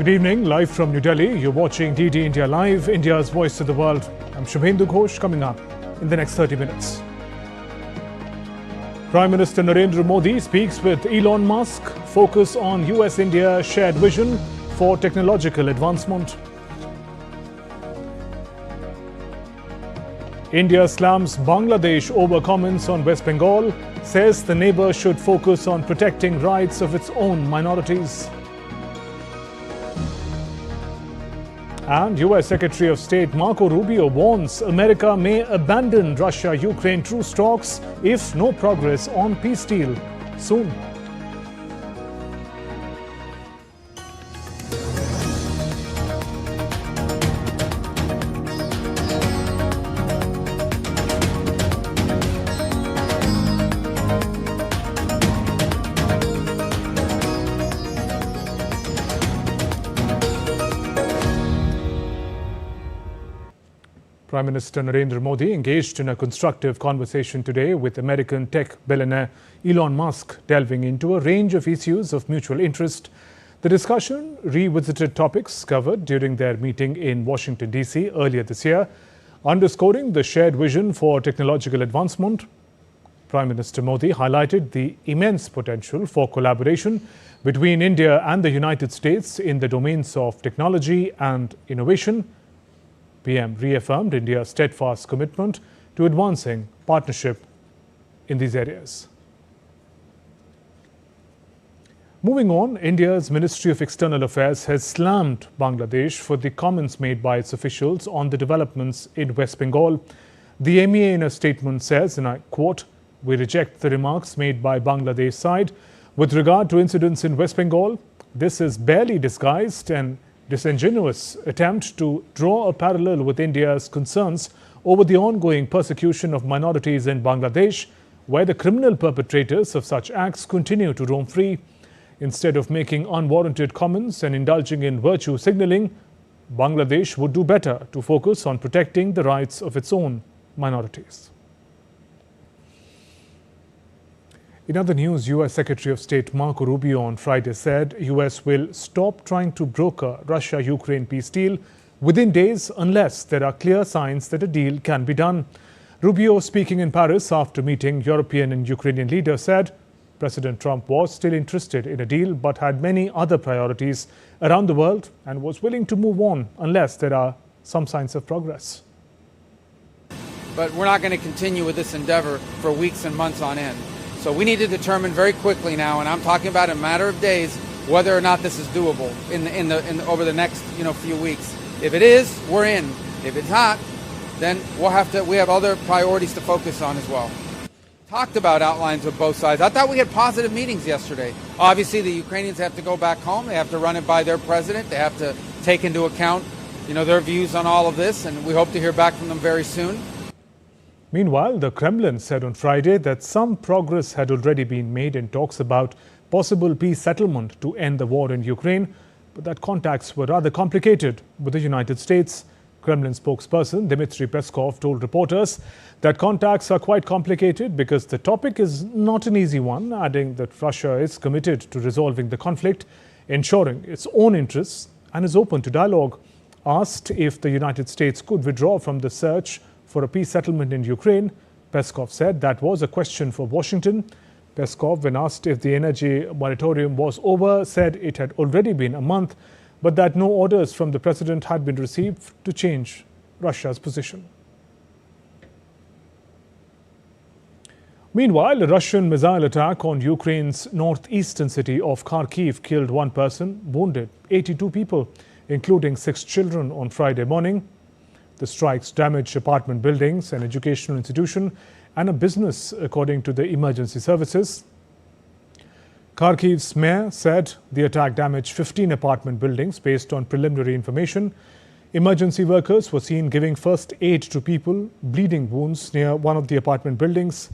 Good evening, live from New Delhi. You're watching DD India Live, India's voice to the world. I'm Shubhendu Ghosh, coming up in the next 30 minutes. Prime Minister Narendra Modi speaks with Elon Musk, focus on US-India shared vision for technological advancement. India slams Bangladesh over comments on West Bengal, says the neighbour should focus on protecting rights of its own minorities. And US Secretary of State Marco Rubio warns America may abandon Russia-Ukraine truce talks if no progress on peace deal soon. Prime Minister Narendra Modi engaged in a constructive conversation today with American tech billionaire Elon Musk, delving into a range of issues of mutual interest. The discussion revisited topics covered during their meeting in Washington, D.C. earlier this year, underscoring the shared vision for technological advancement. Prime Minister Modi highlighted the immense potential for collaboration between India and the United States in the domains of technology and innovation. PM reaffirmed India's steadfast commitment to advancing partnership in these areas. Moving on, India's Ministry of External Affairs has slammed Bangladesh for the comments made by its officials on the developments in West Bengal. The MEA in a statement says, and I quote, "We reject the remarks made by Bangladesh side with regard to incidents in West Bengal. This is barely disguised and disingenuous attempt to draw a parallel with India's concerns over the ongoing persecution of minorities in Bangladesh, where the criminal perpetrators of such acts continue to roam free. Instead of making unwarranted comments and indulging in virtue signaling, Bangladesh would do better to focus on protecting the rights of its own minorities." In other news, US Secretary of State Marco Rubio on Friday said US will stop trying to broker Russia-Ukraine peace deal within days unless there are clear signs that a deal can be done. Rubio, speaking in Paris after meeting European and Ukrainian leaders, said President Trump was still interested in a deal but had many other priorities around the world and was willing to move on unless there are some signs of progress. But we're not going to continue with this endeavor for weeks and months on end. So we need to determine very quickly now, and I'm talking about in a matter of days, whether or not this is doable over the next few weeks. If it is, we're in. If it's not, then we have other priorities to focus on as well. Talked about outlines of both sides. I thought we had positive meetings yesterday. Obviously, the Ukrainians have to go back home. They have to run it by their president. They have to take into account, their views on all of this, and we hope to hear back from them very soon. Meanwhile, the Kremlin said on Friday that some progress had already been made in talks about possible peace settlement to end the war in Ukraine, but that contacts were rather complicated with the United States. Kremlin spokesperson Dmitry Peskov told reporters that contacts are quite complicated because the topic is not an easy one, adding that Russia is committed to resolving the conflict, ensuring its own interests, and is open to dialogue. Asked if the United States could withdraw from the search for a peace settlement in Ukraine, Peskov said that was a question for Washington. Peskov, when asked if the energy moratorium was over, said it had already been a month, but that no orders from the president had been received to change Russia's position. Meanwhile, a Russian missile attack on Ukraine's northeastern city of Kharkiv killed one person, wounded 82 people, including 6 children on Friday morning. The strikes damaged apartment buildings, an educational institution, and a business, according to the emergency services. Kharkiv's mayor said the attack damaged 15 apartment buildings based on preliminary information. Emergency workers were seen giving first aid to people bleeding wounds near one of the apartment buildings.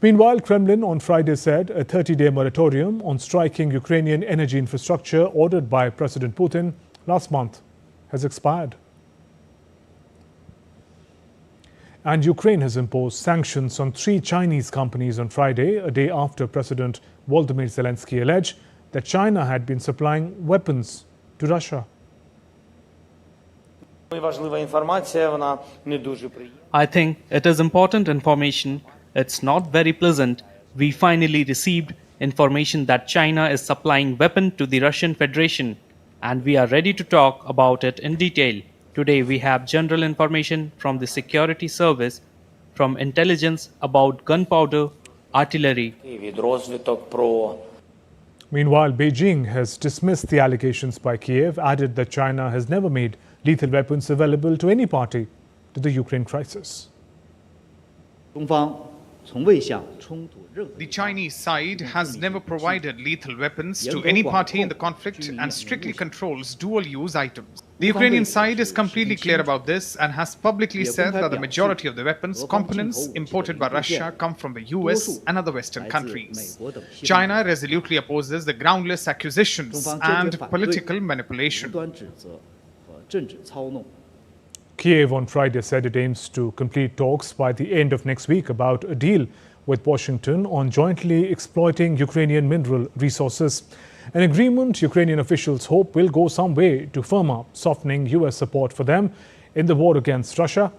Meanwhile, Kremlin on Friday said a 30-day moratorium on striking Ukrainian energy infrastructure ordered by President Putin last month has expired. And Ukraine has imposed sanctions on 3 Chinese companies on Friday, a day after President Volodymyr Zelensky alleged that China had been supplying weapons to Russia. I think it is important information. It's not very pleasant. We finally received information that China is supplying weapons to the Russian Federation, and we are ready to talk about it in detail. Today we have general information from the security service, from intelligence about gunpowder, artillery. Meanwhile, Beijing has dismissed the allegations by Kiev, added that China has never made lethal weapons available to any party to the Ukraine crisis. The Chinese side has never provided lethal weapons to any party in the conflict and strictly controls dual-use items. The Ukrainian side is completely clear about this and has publicly said that the majority of the weapons components imported by Russia come from the US and other Western countries. China resolutely opposes the groundless accusations and political manipulation. Kiev on Friday said it aims to complete talks by the end of next week about a deal with Washington on jointly exploiting Ukrainian mineral resources. An agreement Ukrainian officials hope will go some way to firm up softening US support for them in the war against Russia.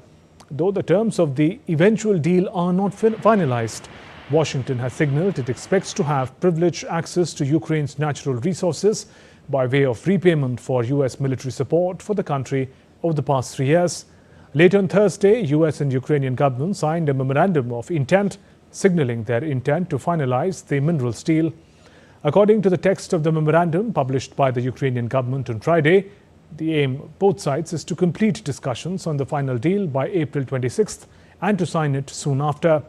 Though the terms of the eventual deal are not finalized, Washington has signaled it expects to have privileged access to Ukraine's natural resources by way of repayment for US military support for the country over the past 3 years. Later on Thursday, US and Ukrainian governments signed a memorandum of intent, signaling their intent to finalize the mineral deal. According to the text of the memorandum published by the Ukrainian government on Friday, the aim of both sides is to complete discussions on the final deal by April 26th and to sign it soon after.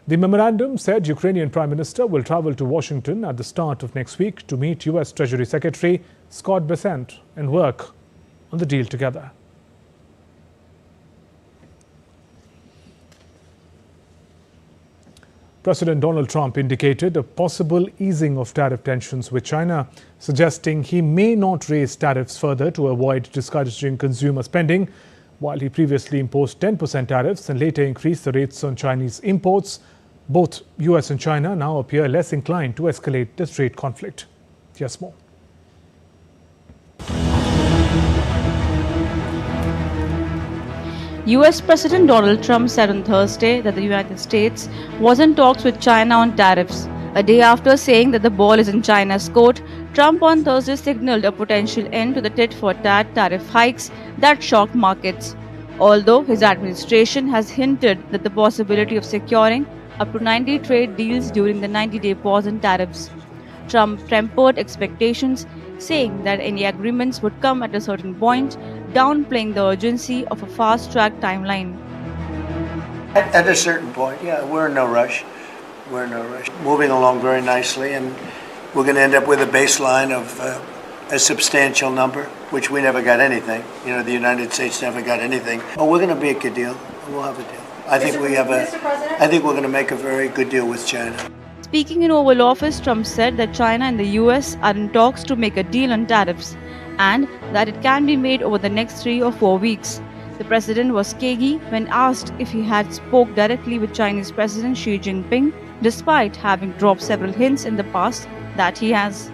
The memorandum said Ukrainian Prime Minister will travel to Washington at the start of next week to meet US Treasury Secretary Scott Bessent and work on the deal together. President Donald Trump indicated a possible easing of tariff tensions with China, suggesting he may not raise tariffs further to avoid discouraging consumer spending, while he previously imposed 10% tariffs and later increased the rates on Chinese imports. Both US and China now appear less inclined to escalate the trade conflict. Here's more. US President Donald Trump said on Thursday that the United States was in talks with China on tariffs. A day after saying that the ball is in China's court, Trump on Thursday signaled a potential end to the tit-for-tat tariff hikes that shocked markets. Although his administration has hinted that the possibility of securing up to 90 trade deals during the 90-day pause in tariffs. Trump tempered expectations, saying that any agreements would come at a certain point, downplaying the urgency of a fast-track timeline. At a certain point, yeah, we're in no rush. We're in no rush. Moving along very nicely, and we're going to end up with a baseline of a substantial number, which we never got anything. You know, the United States never got anything. Oh, we're going to make a deal. We'll have a deal. I think we're going to make a very good deal with China. Speaking in Oval Office, Trump said that China and the US are in talks to make a deal on tariffs and that it can be made over the next 3 or 4 weeks. The president was cagey when asked if he had spoke directly with Chinese President Xi Jinping, despite having dropped several hints in the past that he has.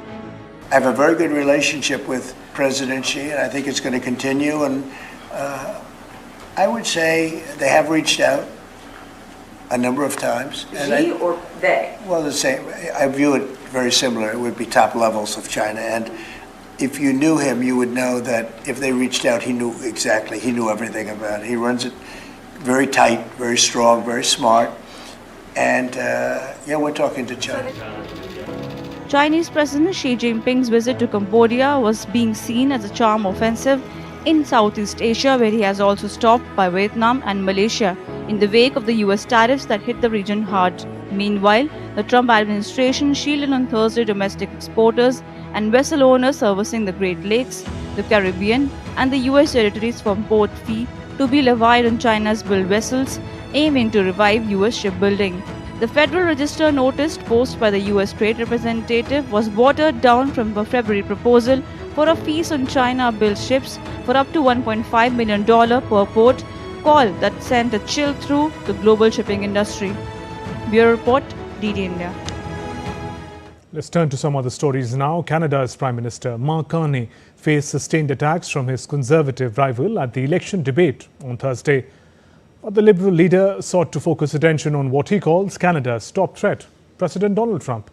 I have a very good relationship with President Xi, and I think it's going to continue. And I would say they have reached out a number of times. Xi or they? Well, the same. I view it very similar. It would be top levels of China. And if you knew him, you would know that if they reached out, he knew exactly. He knew everything about it. He runs it very tight, very strong, very smart. And yeah, we're talking to China. Chinese President Xi Jinping's visit to Cambodia was being seen as a charm offensive in Southeast Asia, where he has also stopped by Vietnam and Malaysia in the wake of the US tariffs that hit the region hard. Meanwhile, the Trump administration shielded on Thursday domestic exporters and vessel owners servicing the Great Lakes, the Caribbean, and the US territories from port fee to be levied on China's built vessels, aiming to revive US shipbuilding. The Federal Register notice post by the US Trade Representative was watered down from a February proposal for a fees on China-built ships for up to $1.5 million per port, call that sent a chill through the global shipping industry. Bureau Report, DD India. Let's turn to some other stories now. Canada's Prime Minister Mark Carney faced sustained attacks from his Conservative rival at the election debate on Thursday. But the Liberal leader sought to focus attention on what he calls Canada's top threat, President Donald Trump.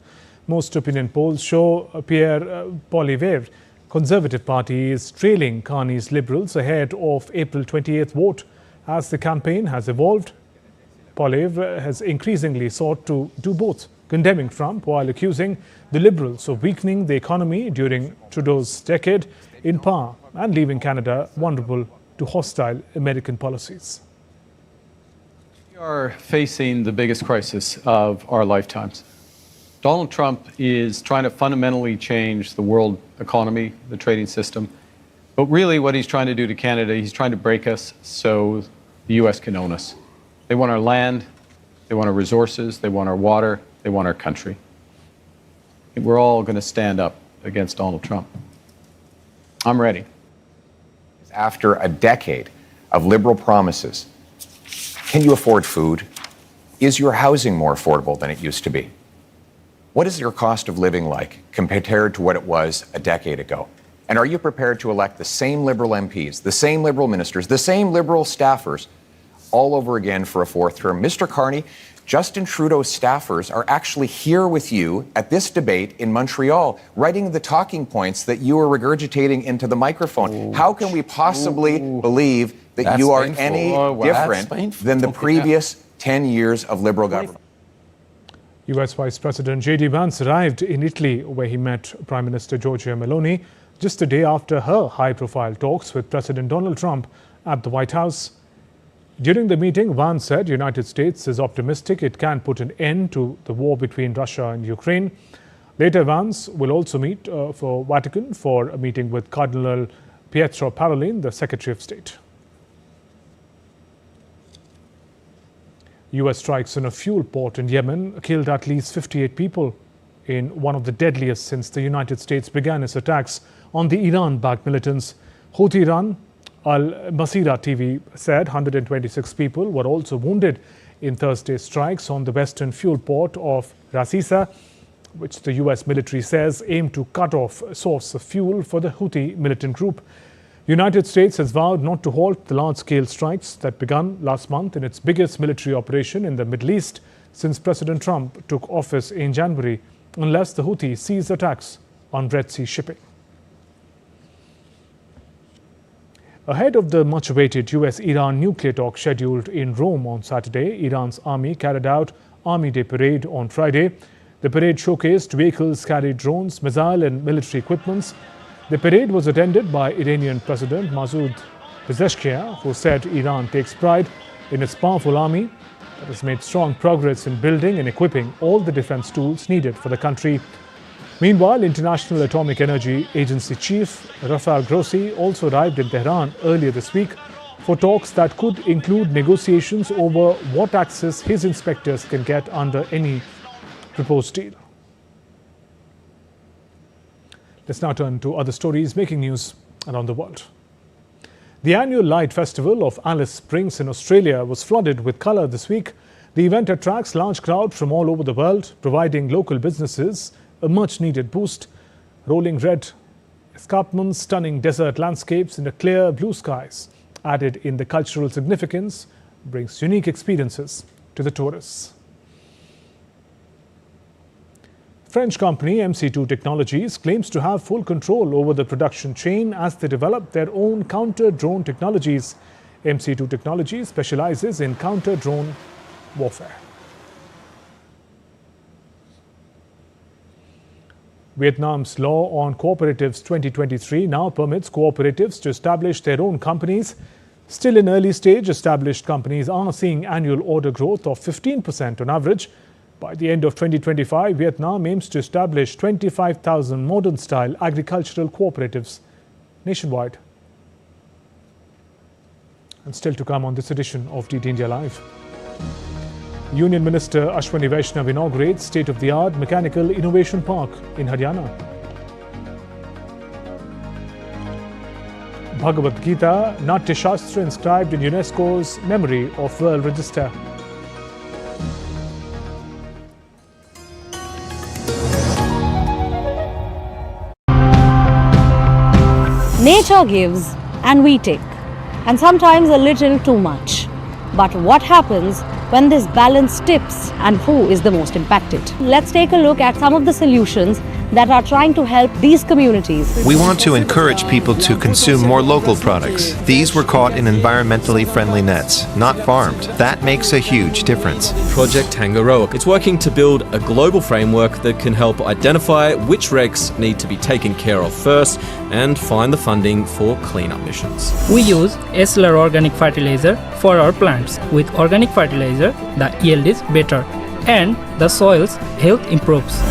Most opinion polls show Pierre Poilievre's Conservative Party is trailing Carney's Liberals ahead of April 28th vote. As the campaign has evolved, Poilievre has increasingly sought to do both, condemning Trump while accusing the Liberals of weakening the economy during Trudeau's decade in power and leaving Canada vulnerable to hostile American policies. We are facing the biggest crisis of our lifetimes. Donald Trump is trying to fundamentally change the world economy, the trading system. But really what he's trying to do to Canada, he's trying to break us so the U.S. can own us. They want our land, they want our resources, they want our water, they want our country. We're all going to stand up against Donald Trump. I'm ready. After a decade of liberal promises, can you afford food? Is your housing more affordable than it used to be? What is your cost of living like compared to what it was a decade ago? And are you prepared to elect the same Liberal MPs, the same Liberal ministers, the same Liberal staffers all over again for a fourth term? Mr. Carney, Justin Trudeau's staffers are actually here with you at this debate in Montreal, writing the talking points that you are regurgitating into the microphone. How can we possibly believe that you are any different than the previous 10 years of Liberal government? US Vice President J.D. Vance arrived in Italy, where he met Prime Minister Giorgia Meloni just a day after her high-profile talks with President Donald Trump at the White House. During the meeting, Vance said the United States is optimistic it can put an end to the war between Russia and Ukraine. Later, Vance will also meet for Vatican for a meeting with Cardinal Pietro Parolin, the Secretary of State. US strikes on a fuel port in Yemen killed at least 58 people in one of the deadliest since the United States began its attacks on the Iran-backed militants. Houthi-run Al-Masira TV said 126 people were also wounded in Thursday's strikes on the western fuel port of Ras Isa, which the US military says aimed to cut off a source of fuel for the Houthi militant group. The United States has vowed not to halt the large-scale strikes that began last month in its biggest military operation in the Middle East since President Trump took office in January, unless the Houthis cease attacks on Red Sea shipping. Ahead of the much-awaited US-Iran nuclear talk scheduled in Rome on Saturday, Iran's army carried out Army Day parade on Friday. The parade showcased vehicles carried drones, missile and military equipments. The parade was attended by Iranian President Masoud Pezeshkian, who said Iran takes pride in its powerful army that has made strong progress in building and equipping all the defense tools needed for the country. Meanwhile, International Atomic Energy Agency Chief Rafael Grossi also arrived in Tehran earlier this week for talks that could include negotiations over what access his inspectors can get under any proposed deal. Let's now turn to other stories making news around the world. The annual Light Festival of Alice Springs in Australia was flooded with colour this week. The event attracts large crowds from all over the world, providing local businesses a much-needed boost. Rolling red escarpments, stunning desert landscapes and a clear blue skies added in the cultural significance brings unique experiences to the tourists. French company MC2 Technologies claims to have full control over the production chain as they develop their own counter-drone technologies. MC2 Technologies specializes in counter-drone warfare. Vietnam's law on cooperatives 2023 now permits cooperatives to establish their own companies. Still in early stage, established companies are seeing annual order growth of 15% on average. By the end of 2025, Vietnam aims to establish 25,000 modern-style agricultural cooperatives nationwide. And still to come on this edition of DT India Live. Union Minister Ashwani Vaishnav inaugurates state-of-the-art Mechanical Innovation Park in Haryana. Bhagavad Gita, Natya Shastra inscribed in UNESCO's Memory of World Register. Nature gives and we take, and sometimes a little too much. But what happens when this balance tips and who is the most impacted? Let's take a look at some of the solutions that are trying to help these communities. We want to encourage people to consume more local products. These were caught in environmentally friendly nets, not farmed. That makes a huge difference. Project Tangaroa. It's working to build a global framework that can help identify which wrecks need to be taken care of first and find the funding for cleanup missions. We use SLR organic fertilizer for our plants. With organic fertilizer, the yield is better and the soil's health improves.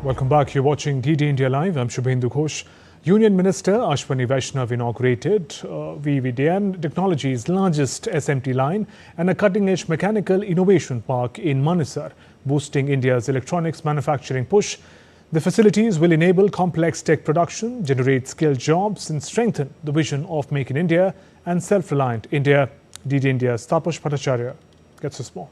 Welcome back. You're watching DD India Live. I'm Shubhendu Ghosh. Union Minister Ashwini Vaishnav inaugurated VVDN Technologies' largest SMT line and a cutting-edge mechanical innovation park in Manesar, boosting India's electronics manufacturing push. The facilities will enable complex tech production, generate skilled jobs and strengthen the vision of Make in India and self-reliant India. DD India's Taposh Bhattacharya gets us more.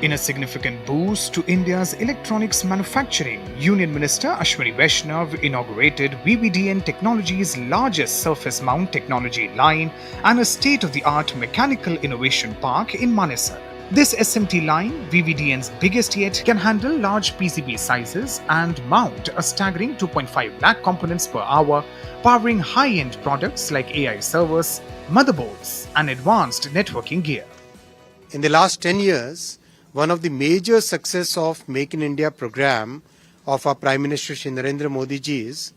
In a significant boost to India's electronics manufacturing, Union Minister Ashwini Vaishnav inaugurated VVDN Technologies' largest surface mount technology line and a state-of-the-art mechanical innovation park in Manesar. This SMT line, VVDN's biggest yet, can handle large PCB sizes and mount a staggering 2.5 lakh components per hour, powering high-end products like AI servers, motherboards, and advanced networking gear. In the last 10 years, one of the major success of Make in India program of our Prime Minister Shri Narendra Modi ji's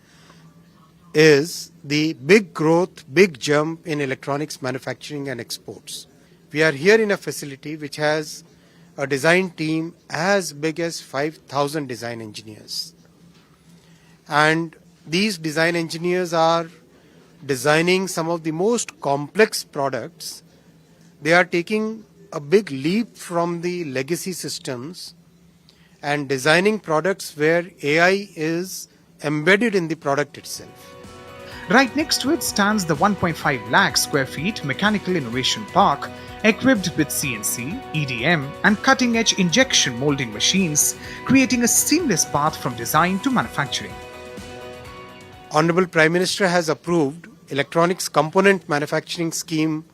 is the big growth, big jump in electronics manufacturing and exports. We are here in a facility which has a design team as big as 5,000 design engineers. And these design engineers are designing some of the most complex products. They are taking a big leap from the legacy systems and designing products where AI is embedded in the product itself. Right next to it stands the 1.5 lakh square feet Mechanical Innovation Park, equipped with CNC, EDM and cutting-edge injection molding machines, creating a seamless path from design to manufacturing. Honorable Prime Minister has approved electronics component manufacturing scheme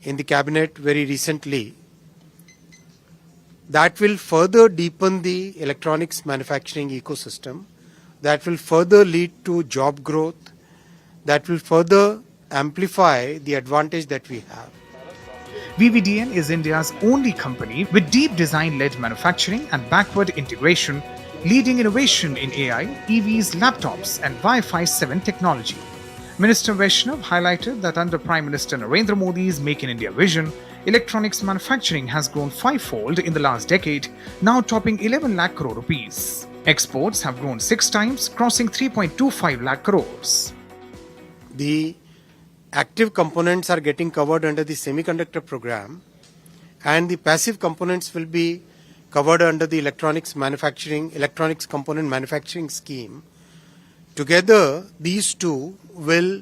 in the cabinet very recently. That will further deepen the electronics manufacturing ecosystem, that will further lead to job growth, that will further amplify the advantage that we have. VVDN is India's only company with deep design-led manufacturing and backward integration, leading innovation in AI, EVs, laptops and Wi-Fi 7 technology. Minister Vaishnav highlighted that under Prime Minister Narendra Modi's Make in India vision, electronics manufacturing has grown fivefold in the last decade, now topping 11 lakh crore rupees. Exports have grown 6 times, crossing 3.25 lakh crores. The active components are getting covered under the semiconductor program, and the passive components will be covered under the electronics component manufacturing scheme. Together, these two will,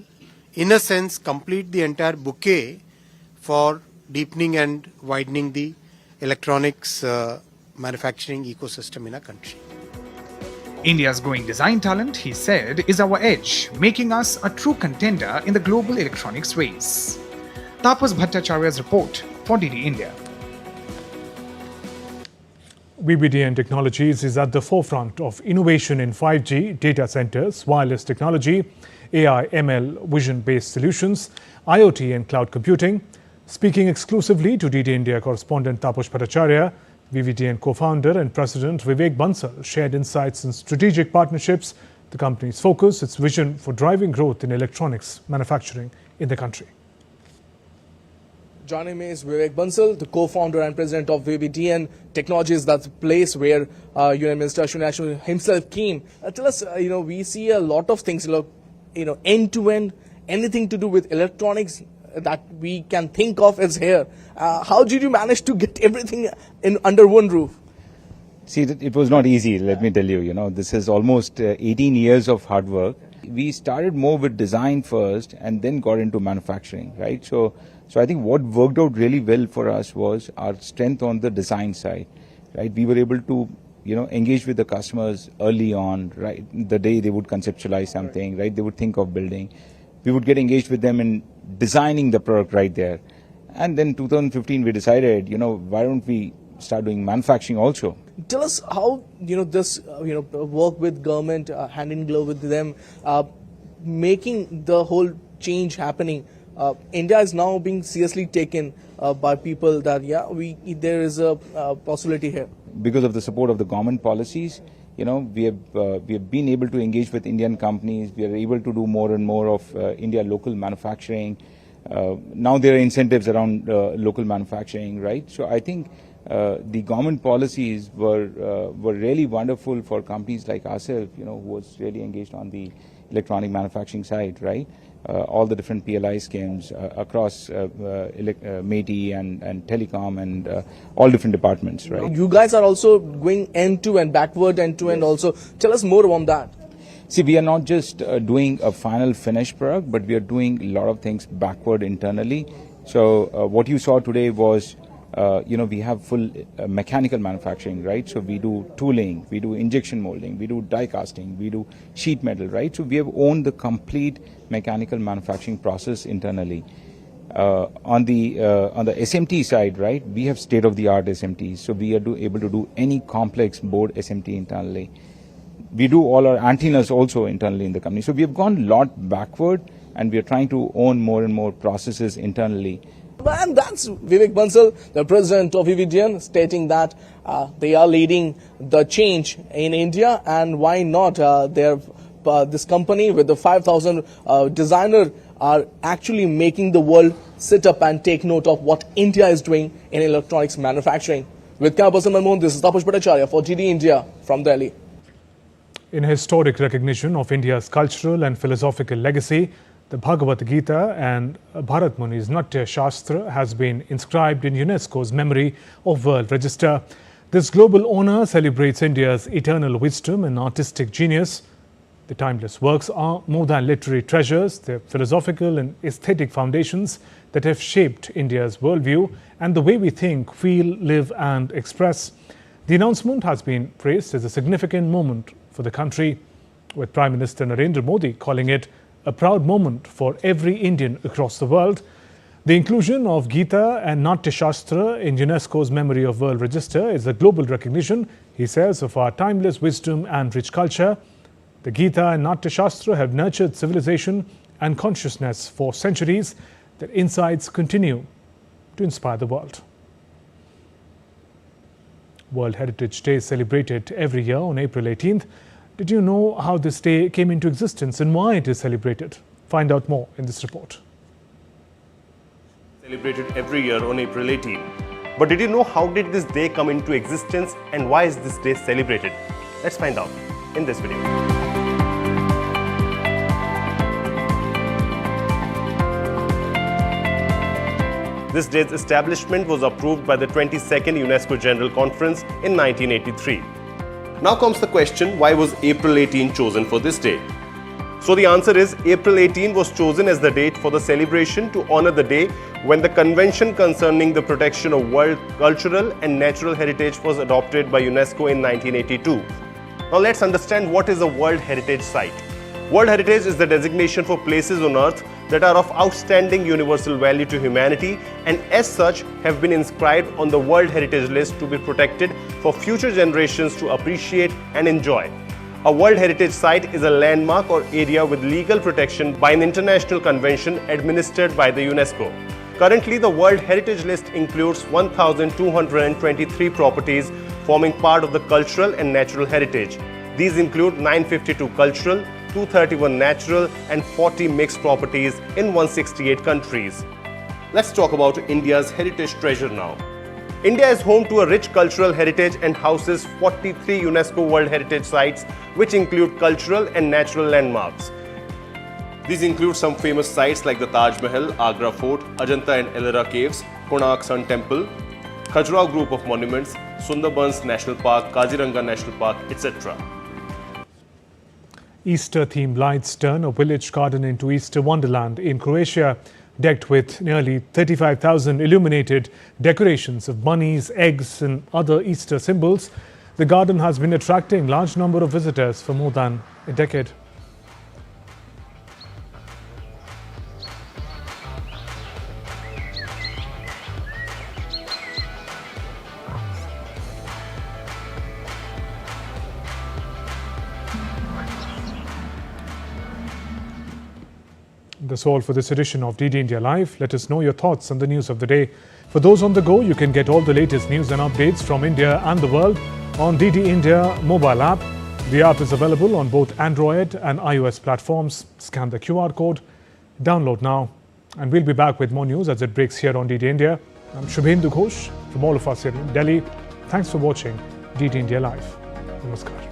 in a sense, complete the entire bouquet for deepening and widening the electronics manufacturing ecosystem in our country. India's growing design talent, he said, is our edge, making us a true contender in the global electronics race. Tapas Bhattacharya's report for DD India. VVDN Technologies is at the forefront of innovation in 5G, data centers, wireless technology, AI, ML, vision-based solutions, IoT and cloud computing. Speaking exclusively to DD India correspondent Taposh Bhattacharya, VVDN co-founder and president Vivek Bansal shared insights in strategic partnerships, the company's focus, its vision for driving growth in electronics manufacturing in the country. Joining me is Vivek Bansal, the co-founder and president of VVDN Technologies. That's the place where Union Minister Ashwini himself came. Tell us, we see a lot of things, end-to-end, anything to do with electronics that we can think of is here. How did you manage to get everything under one roof? See, it was not easy, let me tell you. This is almost 18 years of hard work. We started more with design first and then got into manufacturing, right? So I think what worked out really well for us was our strength on the design side, right? We were able to, engage with the customers early on, right? The day they would conceptualize something, right? They would think of building. We would get engaged with them in designing the product right there. And then 2015, we decided, why don't we start doing manufacturing also? Tell us how this work with government, hand in glove with them, making the whole change happening. India is now being seriously taken by people that there is a possibility here. Because of the support of the government policies, we have been able to engage with Indian companies. We are able to do more and more of India local manufacturing. Now there are incentives around local manufacturing, right? So I think the government policies were really wonderful for companies like ourselves, who was really engaged on the electronic manufacturing side, right? All the different PLI schemes across MeitY and telecom and all different departments, right? You guys are also going end-to-end, backward end-to-end also. Tell us more on that. See, we are not just doing a final finished product, but we are doing a lot of things backward internally. So what you saw today was, we have full mechanical manufacturing, right? So we do tooling, we do injection molding, we do die casting, we do sheet metal, right? So we have owned the complete mechanical manufacturing process internally. On the SMT side, right, we have state-of-the-art SMTs, so we are able to do any complex board SMT internally. We do all our antennas also internally in the company. So we have gone a lot backward, and we are trying to own more and more processes internally. And that's Vivek Bansal, the president of VVDN, stating that they are leading the change in India, and why not? This company with the 5,000 designer are actually making the world sit up and take note of what India is doing in electronics manufacturing. With camera person Manmohan, this is Tapush Bhattacharya for GD India from Delhi. In historic recognition of India's cultural and philosophical legacy, the Bhagavad Gita and Bharat Muni's Natya Shastra has been inscribed in UNESCO's Memory of World Register. This global honor celebrates India's eternal wisdom and artistic genius. The timeless works are more than literary treasures. They're philosophical and aesthetic foundations that have shaped India's worldview and the way we think, feel, live and express. The announcement has been praised as a significant moment for the country, with Prime Minister Narendra Modi calling it a proud moment for every Indian across the world. The inclusion of Gita and Natya Shastra in UNESCO's Memory of World Register is a global recognition, he says, of our timeless wisdom and rich culture. The Gita and Natya Shastra have nurtured civilization and consciousness for centuries. Their insights continue to inspire the world. World Heritage Day is celebrated every year on April 18th. Did you know how this day came into existence and why it is celebrated? Find out more in this report. Celebrated every year on April 18. But did you know how did this day come into existence and why is this day celebrated? Let's find out in this video. This day's establishment was approved by the 22nd UNESCO General Conference in 1983. Now comes the question, why was April 18 chosen for this day? So the answer is April 18 was chosen as the date for the celebration to honor the day when the Convention concerning the protection of world cultural and natural heritage was adopted by UNESCO in 1982. Now let's understand what is a World Heritage Site. World Heritage is the designation for places on Earth that are of outstanding universal value to humanity and as such have been inscribed on the World Heritage List to be protected for future generations to appreciate and enjoy. A World Heritage Site is a landmark or area with legal protection by an international convention administered by the UNESCO. Currently, the World Heritage List includes 1,223 properties forming part of the cultural and natural heritage. These include 952 cultural, 231 natural and 40 mixed properties in 168 countries. Let's talk about India's heritage treasure now. India is home to a rich cultural heritage and houses 43 UNESCO World Heritage Sites which include cultural and natural landmarks. These include some famous sites like the Taj Mahal, Agra Fort, Ajanta and Ellora Caves, Konark Sun Temple, Khajuraho Group of Monuments, Sundarbans National Park, Kaziranga National Park, etc. Easter-themed lights turn a village garden into Easter wonderland in Croatia, decked with nearly 35,000 illuminated decorations of bunnies, eggs and other Easter symbols. The garden has been attracting large number of visitors for more than a decade. That's all for this edition of DD India Live. Let us know your thoughts on the news of the day. For those on the go, you can get all the latest news and updates from India and the world on DD India mobile app. The app is available on both Android and iOS platforms. Scan the QR code, download now, and we'll be back with more news as it breaks here on DD India. I'm Shubhendu Ghosh from all of us here in Delhi. Thanks for watching DD India Live. Namaskar.